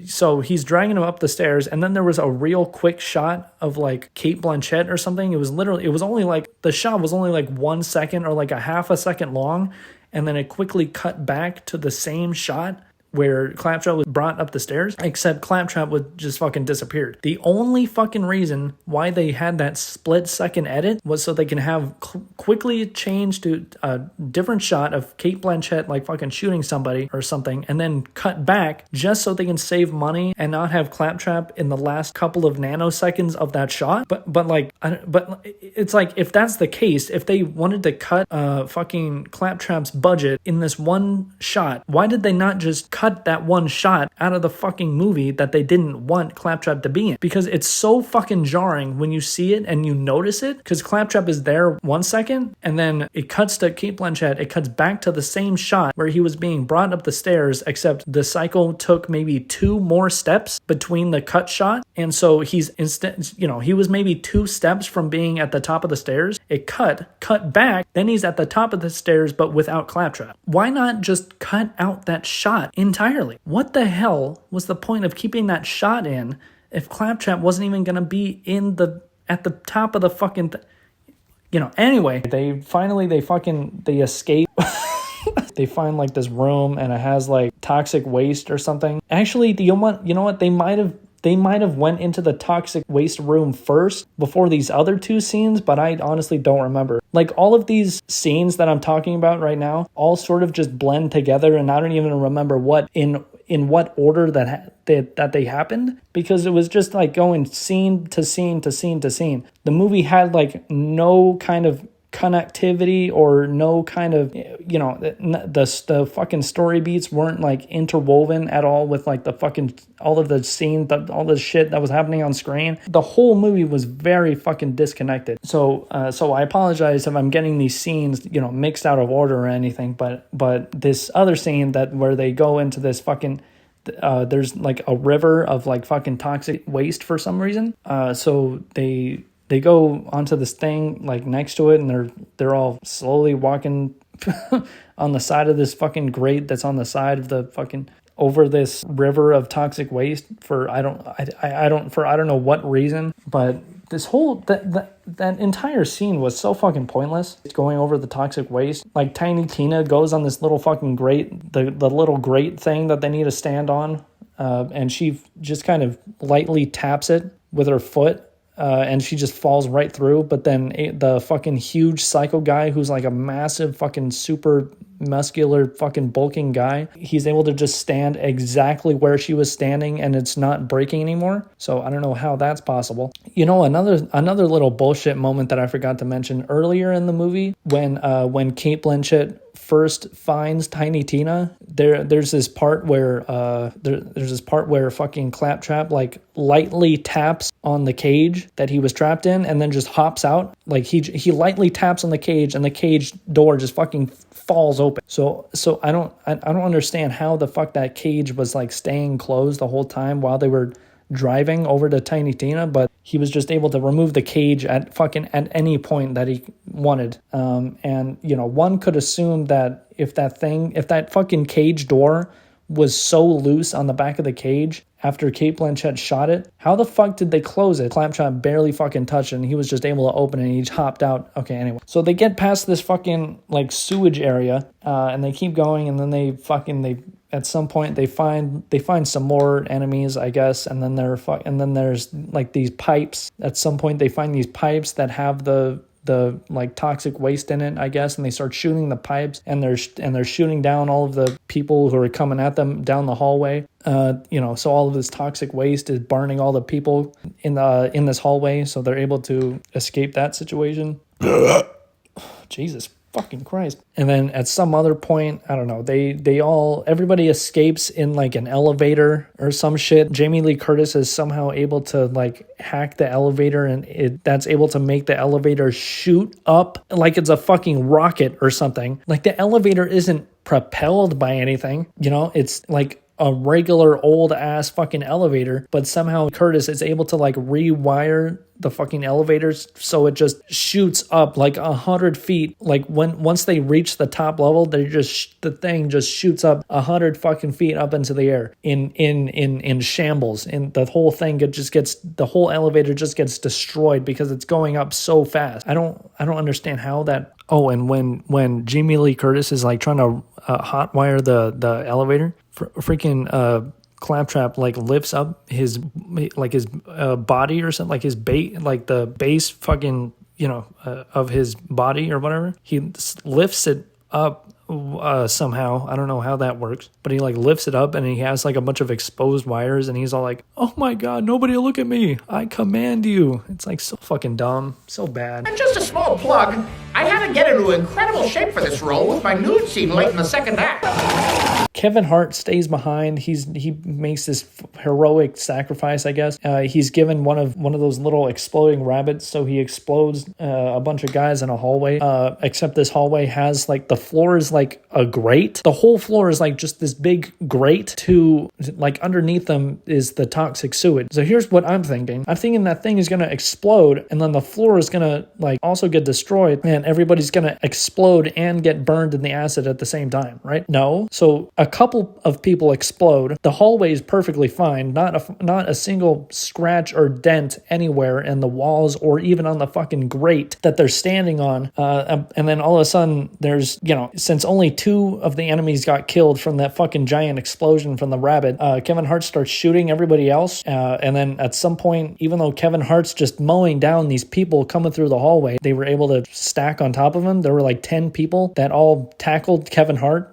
So he's dragging him up the stairs, and then there was a real quick shot of like Cate Blanchett or something. The shot was only like 1 second or like a half a second long, and then it quickly cut back to the same shot where Claptrap was brought up the stairs, except Claptrap would just fucking disappeared. The only fucking reason why they had that split second edit was so they can have quickly change to a different shot of Cate Blanchett like fucking shooting somebody or something, and then cut back just so they can save money and not have Claptrap in the last couple of nanoseconds of that shot. But it's like, if that's the case, if they wanted to cut fucking Claptrap's budget in this one shot, why did they not just cut that one shot out of the fucking movie that they didn't want Claptrap to be in? Because it's so fucking jarring when you see it and you notice it, because Claptrap is there 1 second and then it cuts to Cate Blanchett, it cuts back to the same shot where he was being brought up the stairs, except the cycle took maybe 2 more steps between the cut shot, and so he was maybe 2 steps from being at the top of the stairs. It cut back, then he's at the top of the stairs but without Claptrap. Why not just cut out that shot entirely? What the hell was the point of keeping that shot in if Claptrap wasn't even going to be at the top of the fucking anyway, they escape. They find like this room and it has like toxic waste or something. Actually, you know what? They might have went into the toxic waste room first before these other 2 scenes, but I honestly don't remember. Like, all of these scenes that I'm talking about right now all sort of just blend together, and I don't even remember what in what order that they happened, because it was just like going scene to scene to scene to scene. The movie had like no kind of connectivity or no kind of, the fucking story beats weren't like interwoven at all with like the fucking all of the scene, all the shit that was happening on screen. The whole movie was very fucking disconnected. So I apologize if I'm getting these scenes mixed out of order or anything, but this other scene where they go into this fucking there's like a river of like fucking toxic waste for some reason. So they they go onto this thing like next to it, and they're all slowly walking on the side of this fucking grate that's on the side of the fucking over this river of toxic waste for I don't know what reason, but this whole that entire scene was so fucking pointless. It's going over the toxic waste. Like Tiny Tina goes on this little fucking grate, the little grate thing that they need to stand on, and she just kind of lightly taps it with her foot. And she just falls right through. But then the fucking huge psycho guy who's like a massive fucking super muscular fucking bulking guy, he's able to just stand exactly where she was standing and it's not breaking anymore. So I don't know how that's possible. You know, another little bullshit moment that I forgot to mention earlier in the movie when Cate Blanchett first finds Tiny Tina, there's this part where fucking Claptrap like lightly taps on the cage that he was trapped in and then just hops out. Like he lightly taps on the cage and the cage door just fucking falls open. So I don't understand how the fuck that cage was like staying closed the whole time while they were driving over to Tiny Tina, but he was just able to remove the cage at any point that he wanted. And you know, one could assume that if that fucking cage door was so loose on the back of the cage after Cate Blanchett shot it, how the fuck did they close it? Claptrap barely fucking touched it and he was just able to open it and he just hopped out. Okay, anyway. So they get past this fucking like sewage area and they keep going, and then they at some point they find some more enemies, I guess, and then there's like these pipes. At some point they find these pipes that have the like toxic waste in it, I guess, and they start shooting the pipes, and they're shooting down all of the people who are coming at them down the hallway. You know, so all of this toxic waste is burning all the people in this hallway, so they're able to escape that situation. Jesus fucking Christ. And then at some other point, I don't know, everybody escapes in like an elevator or some shit. Jamie Lee Curtis is somehow able to like hack the elevator, and that's able to make the elevator shoot up like it's a fucking rocket or something. Like the elevator isn't propelled by anything, you know, it's like a regular old ass fucking elevator, but somehow Curtis is able to like rewire the fucking elevators so it just shoots up like 100 feet. Like once they reach the top level, the thing just shoots up 100 fucking feet up into the air in shambles, and the whole thing the whole elevator just gets destroyed because it's going up so fast. I don't understand how that. Oh, and when Jamie Lee Curtis is like trying to hotwire the elevator, freaking Claptrap like lifts up his body or something, like his the base fucking, you know, of his body or whatever. He lifts it up somehow. I don't know how that works, but he like lifts it up and he has like a bunch of exposed wires and he's all like, "Oh my god, nobody look at me, I command you." It's like so fucking dumb, so bad. And just a small plug, I had to get into incredible shape for this role with my nude scene late in the second act. Kevin Hart stays behind. He makes this heroic sacrifice, I guess. He's given one of those little exploding rabbits, so he explodes a bunch of guys in a hallway. Except this hallway has like the floor is like a grate. The whole floor is like just this big grate. To like underneath them is the toxic sewage. So here's what I'm thinking. I'm thinking that thing is gonna explode, and then the floor is gonna like also get destroyed, and everybody's gonna explode and get burned in the acid at the same time, right? No. So a couple of people explode. The hallway is perfectly fine. Not a single scratch or dent anywhere in the walls or even on the fucking grate that they're standing on. And then all of a sudden there's, you know, since only 2 of the enemies got killed from that fucking giant explosion from the rabbit, Kevin Hart starts shooting everybody else. And then at some point, even though Kevin Hart's just mowing down these people coming through the hallway, they were able to stack on top of him. There were like 10 people that all tackled Kevin Hart.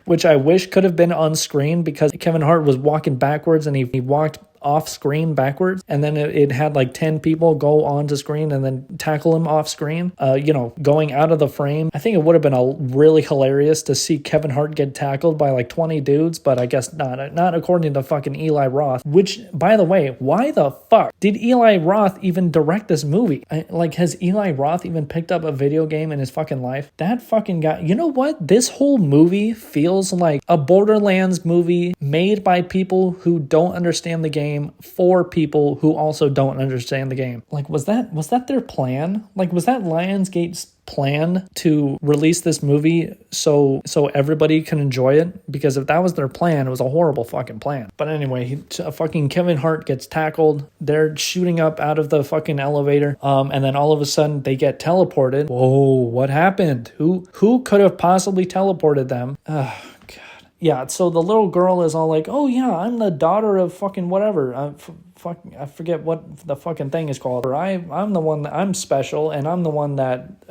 Which I wish could have been on screen, because Kevin Hart was walking backwards and he walked off screen backwards, and then it had like 10 people go onto screen and then tackle him off screen, you know, going out of the frame. I think it would have been really hilarious to see Kevin Hart get tackled by like 20 dudes, but I guess not according to fucking Eli Roth, which, by the way, why the fuck did Eli Roth even direct this movie? Like, has Eli Roth even picked up a video game in his fucking life? That fucking guy, you know what? This whole movie feels like a Borderlands movie made by people who don't understand the game game for people who also don't understand the game. Like, was that their plan? Like, was that Lionsgate's plan to release this movie so everybody can enjoy it? Because if that was their plan, it was a horrible fucking plan. But anyway, fucking Kevin Hart gets tackled. They're shooting up out of the fucking elevator, and then all of a sudden they get teleported. Whoa, what happened? Who could have possibly teleported them? Yeah, so the little girl is all like, oh yeah, I'm the daughter of fucking whatever. I forget what the fucking thing is called. Or I'm the one that I'm special, and I'm the one that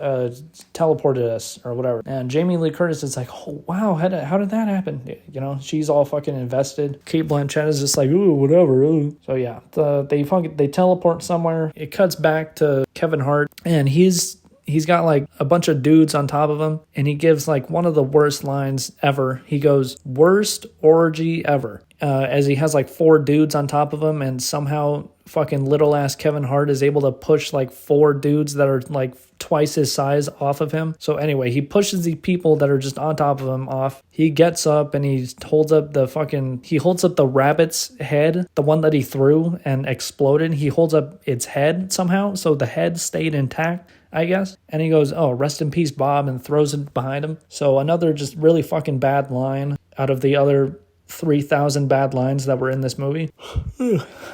teleported us or whatever. And Jamie Lee Curtis is like, oh wow, how did that happen? You know, she's all fucking invested. Kate Blanchett is just like, ooh, whatever. Ooh. So yeah, they teleport somewhere. It cuts back to Kevin Hart, and he's got like a bunch of dudes on top of him, and he gives like one of the worst lines ever. He goes, worst orgy ever, as he has like 4 dudes on top of him, and somehow fucking little ass Kevin Hart is able to push like 4 dudes that are like twice his size off of him. So anyway, he pushes the people that are just on top of him off. He gets up and he holds up the rabbit's head, the one that he threw and exploded. He holds up its head somehow, so the head stayed intact, I guess. And he goes, oh, rest in peace, Bob, and throws it behind him. So another just really fucking bad line out of the other 3,000 bad lines that were in this movie.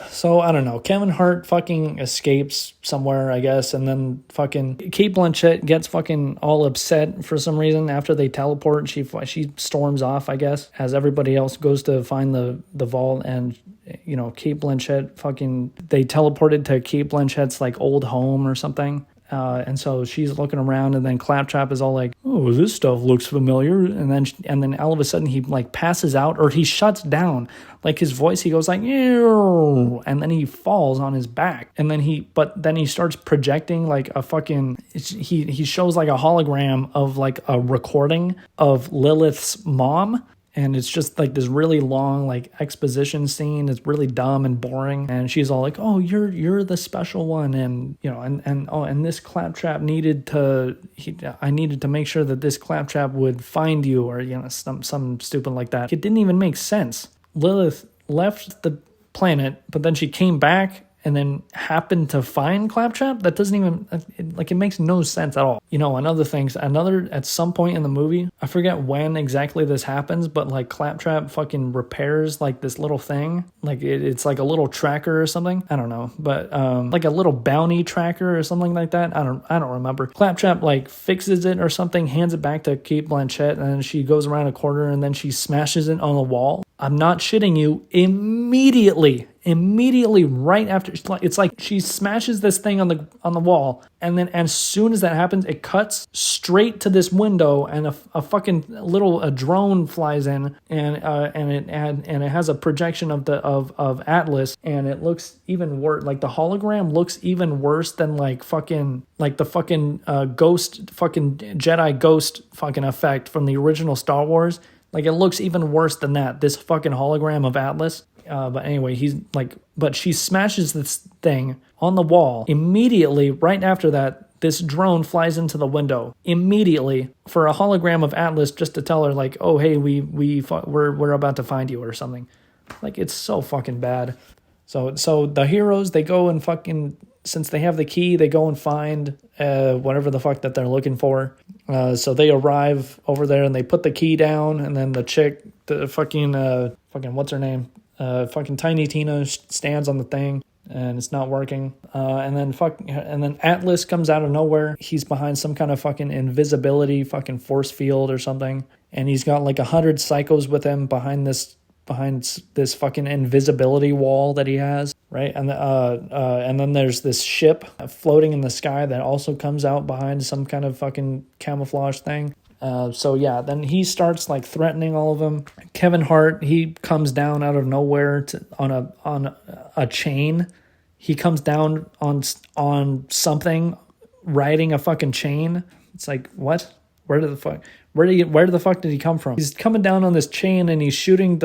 So I don't know. Kevin Hart fucking escapes somewhere, I guess, and then fucking Kate Blanchett gets fucking all upset for some reason after they teleport. She storms off, I guess, as everybody else goes to find the vault. And you know, Kate Blanchett they teleported to Kate Blanchett's like old home or something. And so she's looking around, and then Claptrap is all like, oh, this stuff looks familiar. And then all of a sudden he like passes out, or he shuts down. Like his voice, he goes like, ew, and then he falls on his back. And then he starts projecting like a fucking, he shows like a hologram of like a recording of Lilith's mom. And it's just like this really long like exposition scene. It's really dumb and boring. And she's all like, "Oh, you're the special one," and you know, and this Claptrap I needed to make sure that this Claptrap would find you, or you know, some stupid like that. It didn't even make sense. Lilith left the planet, but then she came back and then happened to find Claptrap. That doesn't even, it makes no sense at all. You know, at some point in the movie, I forget when exactly this happens, but like Claptrap fucking repairs like this little thing. Like it's like a little tracker or something. I don't know, but like a little bounty tracker or something like that. I don't remember. Claptrap like fixes it or something, hands it back to Kate Blanchett, and then she goes around a corner and then she smashes it on the wall. I'm not shitting you. Immediately right after, it's like she smashes this thing on the wall, and then as soon as that happens, it cuts straight to this window, and a fucking a drone flies in, and it has a projection of Atlas, and it looks even worse. Like the hologram looks even worse than the fucking ghost fucking Jedi ghost fucking effect from the original Star Wars. Like it looks even worse than that. This fucking hologram of Atlas. But anyway, but she smashes this thing on the wall. Immediately, right after that, this drone flies into the window. Immediately, for a hologram of Atlas, just to tell her like, oh hey, we're about to find you or something. Like it's so fucking bad. So the heroes, they go and fucking, since they have the key, they go and find whatever the fuck that they're looking for. So they arrive over there and they put the key down, and then the chick, the fucking what's her name? Fucking Tiny Tina stands on the thing and it's not working. And then Atlas comes out of nowhere. He's behind some kind of fucking invisibility fucking force field or something. And he's got like 100 psychos with him behind this fucking invisibility wall that he has, right? And then there's this ship floating in the sky that also comes out behind some kind of fucking camouflage thing. So yeah, then he starts like threatening all of them. Kevin Hart, he comes down out of nowhere on a chain. He comes down on something, riding a fucking chain. It's like, what? Where the fuck did he come from? He's coming down on this chain and he's shooting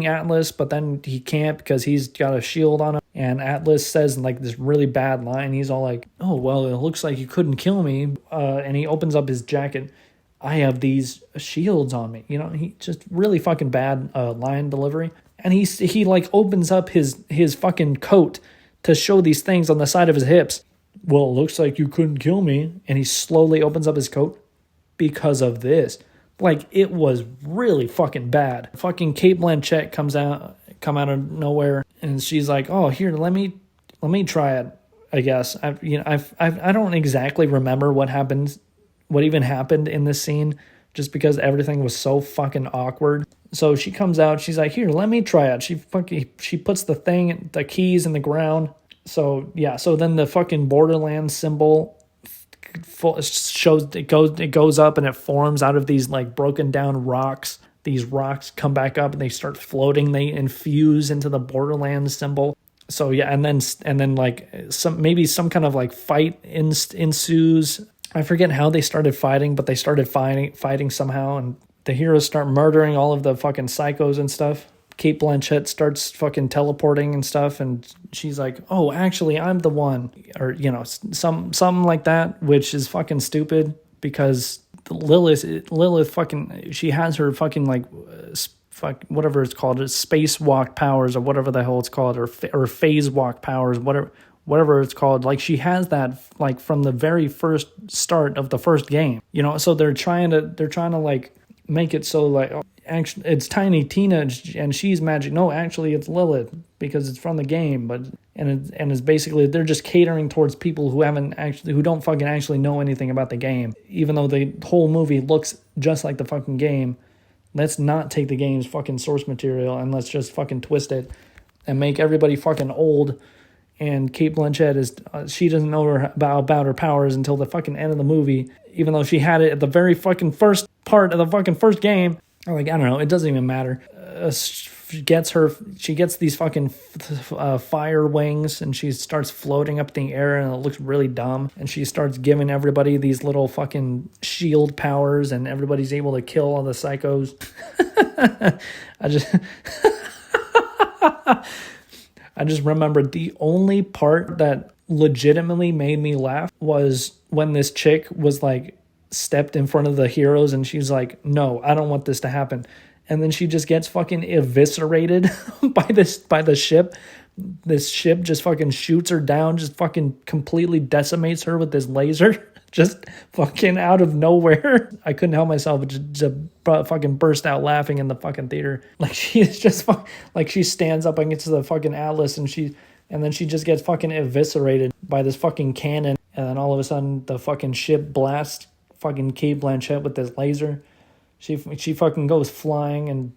Atlas, but then he can't because he's got a shield on him. And Atlas says like this really bad line. He's all like, "Oh well, it looks like you couldn't kill me." And he opens up his jacket. "I have these shields on me." You know, he just really fucking bad line delivery. And he like opens up his fucking coat to show these things on the side of his hips. Well, it looks like you couldn't kill me. And he slowly opens up his coat because of this. Like, it was really fucking bad. Fucking Kate Blanchett come out of nowhere, and she's like, "Oh, here, let me try it." I guess I don't exactly remember what even happened in this scene, just because everything was so fucking awkward. So she comes out, she's like, "Here, let me try it." She puts the keys in the ground. So yeah, so then the fucking borderland symbol it goes up and it forms out of these like broken down rocks. These rocks come back up and they start floating. They infuse into the borderland symbol. So yeah, and then like some kind of like fight ensues. I forget how they started fighting, but they started fighting somehow, and the heroes start murdering all of the fucking psychos and stuff. Kate Blanchett starts fucking teleporting and stuff, and she's like, "Oh, actually, I'm the one," or something like that, which is fucking stupid because Lilith fucking, she has her fucking like whatever it's called, it's spacewalk powers or whatever the hell it's called, or phase walk powers, whatever it's called. Like, she has that like from the very first start of the first game, so they're trying to like make it so like, oh, actually it's Tiny Tina and she's magic. No, actually it's Lilith because it's from the game, but and it's basically they're just catering towards people who don't fucking actually know anything about the game, even though the whole movie looks just like the fucking game. Let's not take the game's fucking source material and let's just fucking twist it and make everybody fucking old. And Kate Blanchett she doesn't know about her powers until the fucking end of the movie, even though she had it at the very fucking first part of the fucking first game. Like, I don't know, it doesn't even matter. She gets these fucking fire wings, and she starts floating up in the air, and it looks really dumb. And she starts giving everybody these little fucking shield powers, and everybody's able to kill all the psychos. I just remembered the only part that legitimately made me laugh was when this chick was like stepped in front of the heroes and she's like, "No, I don't want this to happen." And then she just gets fucking eviscerated by the ship. This ship just fucking shoots her down, just fucking completely decimates her with this laser. Just fucking out of nowhere. I couldn't help myself but to fucking burst out laughing in the fucking theater. Like, she's just like, she stands up against the fucking Atlas and then she just gets fucking eviscerated by this fucking cannon. And then all of a sudden the fucking ship blasts fucking Kate Blanchett with this laser. She fucking goes flying,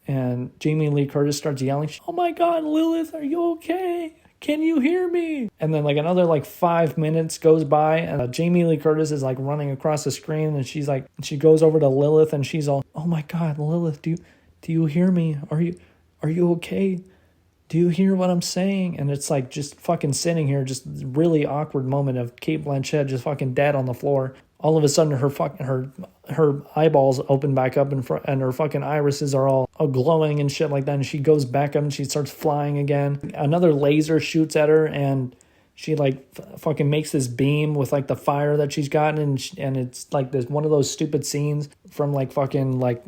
and Jamie Lee Curtis starts yelling, "Oh my God, Lilith, are you okay? Can you hear me?" And then like another like 5 minutes goes by, and Jamie Lee Curtis is like running across the screen, and she goes over to Lilith, and she's all, "Oh my God, Lilith, do you hear me? Are you okay? Do you hear what I'm saying?" And it's like just fucking sitting here, just really awkward moment of Kate Blanchett just fucking dead on the floor. All of a sudden, her eyeballs open back up, and her fucking irises are all glowing and shit like that. And she goes back up and she starts flying again. Another laser shoots at her, and she like fucking makes this beam with like the fire that she's gotten, and it's like this one of those stupid scenes from like fucking like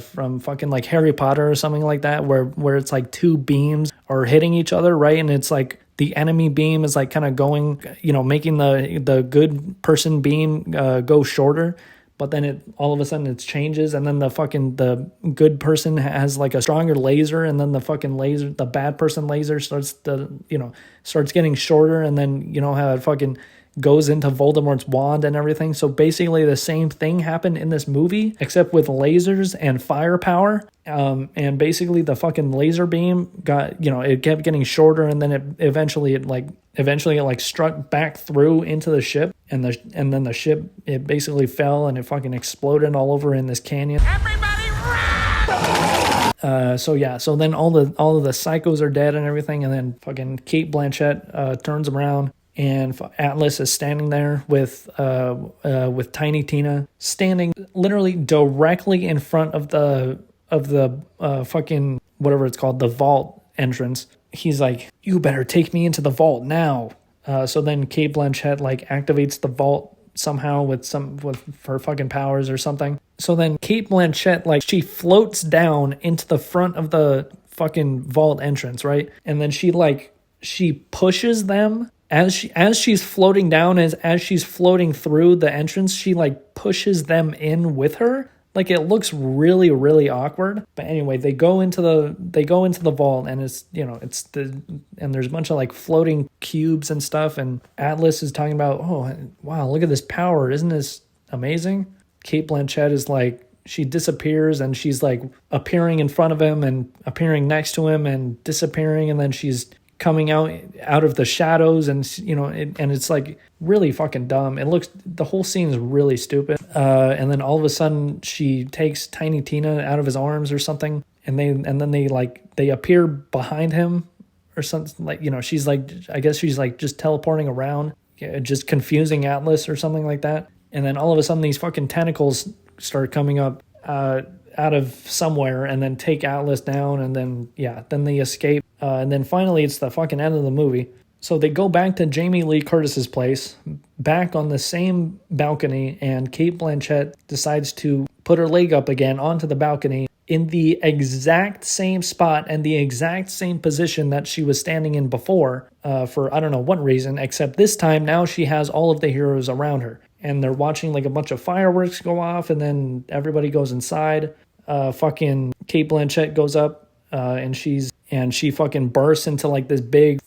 from fucking like Harry Potter or something like that, where it's like two beams are hitting each other, right? And it's like the enemy beam is like kind of going, making the good person beam go shorter, but then it all of a sudden it changes, and then the good person has like a stronger laser, and then the bad person laser starts getting shorter, and then how it fucking goes into Voldemort's wand and everything. So basically the same thing happened in this movie, except with lasers and firepower. And basically the fucking laser beam got, it kept getting shorter, and then it eventually struck back through into the ship, and then the ship, it basically fell and it fucking exploded all over in this canyon. Everybody run! So then all of the psychos are dead and everything, and then fucking Kate Blanchett turns around, and Atlas is standing there with Tiny Tina standing literally directly in front of the fucking whatever it's called, the vault entrance. He's like, "You better take me into the vault now." So then Kate Blanchett like activates the vault somehow with her fucking powers or something. So then Kate Blanchett, like, she floats down into the front of the fucking vault entrance, right? And then she pushes them as she's floating down, as she's floating through the entrance, she like pushes them in with her. Like, it looks really, really awkward. But anyway, they go into the vault, and it's, you know, and there's a bunch of like floating cubes and stuff, and Atlas is talking about, oh wow, look at this power, isn't this amazing? Kate Blanchett is like, she disappears, and she's like appearing in front of him and appearing next to him and disappearing, and then she's coming out of the shadows, and you know, and it's like really fucking dumb. The whole scene is really stupid. And then all of a sudden she takes Tiny Tina out of his arms or something, and then they appear behind him or something, like, you know, she's like, I guess she's like just teleporting around, just confusing Atlas or something like that. And then all of a sudden these fucking tentacles start coming up out of somewhere and then take Atlas down, and then they escape. And then finally it's the fucking end of the movie. So they go back to Jamie Lee Curtis's place, back on the same balcony, and Kate Blanchett decides to put her leg up again onto the balcony in the exact same spot and the exact same position that she was standing in before, for I don't know what reason, except this time now she has all of the heroes around her. And they're watching like a bunch of fireworks go off, and then everybody goes inside. Fucking Kate Blanchett goes up, and she fucking bursts into like this big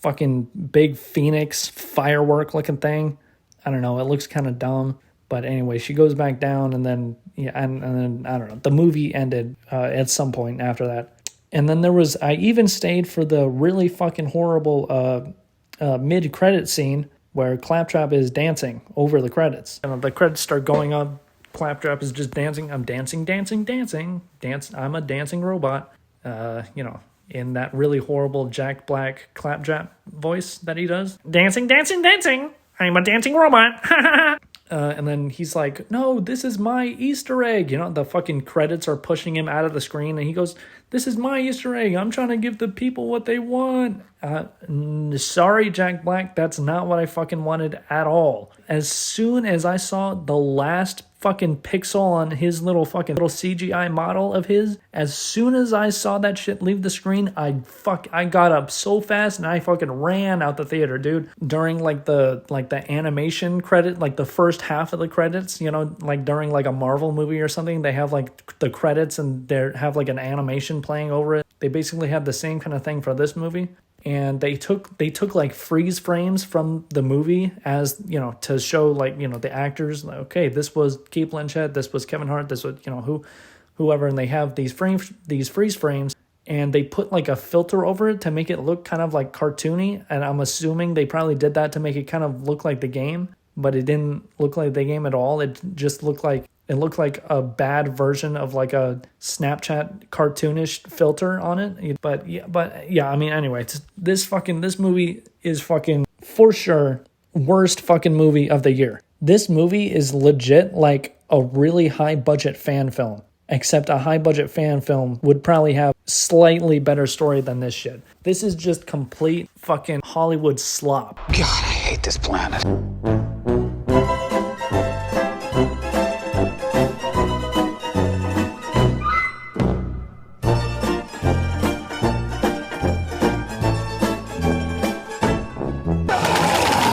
phoenix firework looking thing. I don't know, it looks kind of dumb. But anyway, she goes back down, and then and then I don't know. The movie ended at some point after that. And then I even stayed for the really fucking horrible mid-credit scene where Claptrap is dancing over the credits. And the credits start going up. Claptrap is just dancing. I'm dancing. I'm a dancing robot. You know, in that really horrible Jack Black Claptrap voice that he does. Dancing. I'm a dancing robot. And then he's like, no, this is my Easter egg. You know, the fucking credits are pushing him out of the screen, and he goes, this is my Easter egg. I'm trying to give the people what they want. Sorry, Jack Black. That's not what I fucking wanted at all. As soon as I saw the last fucking pixel on his little CGI model of his, as soon as I saw that shit leave the screen, I got up so fast and I fucking ran out the theater, dude. During like the animation credit, like the first half of the credits, you know, like during like a Marvel movie or something, they have like the credits and they have like an animation playing over it. They basically have the same kind of thing for this movie. And they took like freeze frames from the movie, as, you know, to show like, you know, the actors, like, okay, this was Kate Blanchett, this was Kevin Hart, this was, you know, whoever, and they have these freeze frames, and they put like a filter over it to make it look kind of like cartoony. And I'm assuming they probably did that to make it kind of look like the game, but it didn't look like the game at all. It just looked like a bad version of like a Snapchat cartoonish filter on it. But yeah, I mean, anyway, this movie is fucking for sure worst fucking movie of the year. This movie is legit like a really high budget fan film, except a high budget fan film would probably have slightly better story than this shit. This is just complete fucking Hollywood slop. God, I hate this planet.